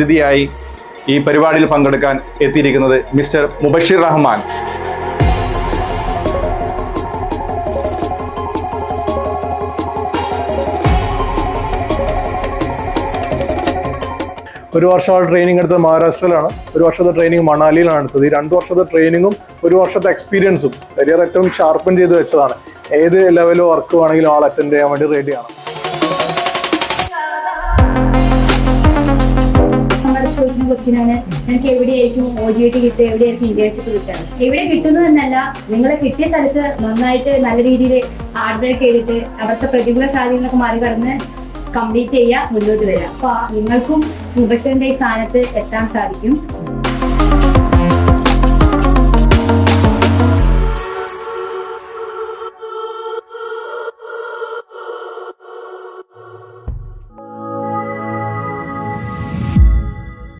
അതിഥിയായി ഈ പരിപാടിയിൽ പങ്കെടുക്കാൻ എത്തിയിരിക്കുന്നത് മിസ്റ്റർ മുബഷിർ റഹ്മാൻ. ഒരു വർഷം ട്രെയിനിങ് എടുത്തത് മഹാരാഷ്ട്രയിലാണ്, ഒരു വർഷത്തെ ട്രെയിനിങ് മണാലിയിലാണ് എടുത്തത്. ഈ 2 വർഷത്തെ ട്രെയിനിങ്ങും ഒരു വർഷത്തെ എക്സ്പീരിയൻസും കരിയർ ഏറ്റവും ഷാർപ്പൻ ചെയ്ത് വെച്ചതാണ്. ഏത് ലെവലോ വർക്ക് വേണമെങ്കിലും ആൾ അറ്റൻഡ് ചെയ്യാൻ വേണ്ടി റെഡിയാണ്. ചോദിക്കുന്ന ക്വസ്റ്റ്യനാണ്, നിങ്ങൾക്ക് എവിടെയായിരിക്കും OJT കിട്ടുക, എവിടെയായിരിക്കും ഇന്റേൺഷിപ്പ് കിട്ടുക? എവിടെ കിട്ടുന്നു എന്നല്ല, നിങ്ങൾ കിട്ടിയ സ്ഥലത്ത് നന്നായിട്ട് നല്ല രീതിയിൽ ഹാർഡ് വർക്ക് ചെയ്തിട്ട് അവിടുത്തെ പ്രതികൂല സാഹചര്യങ്ങളൊക്കെ മറികടന്ന് കംപ്ലീറ്റ് ചെയ്യുക, മുന്നോട്ട് വരിക. അപ്പൊ നിങ്ങൾക്കും മുബഷിറിന്റെ സ്ഥാനത്ത് എത്താൻ സാധിക്കും.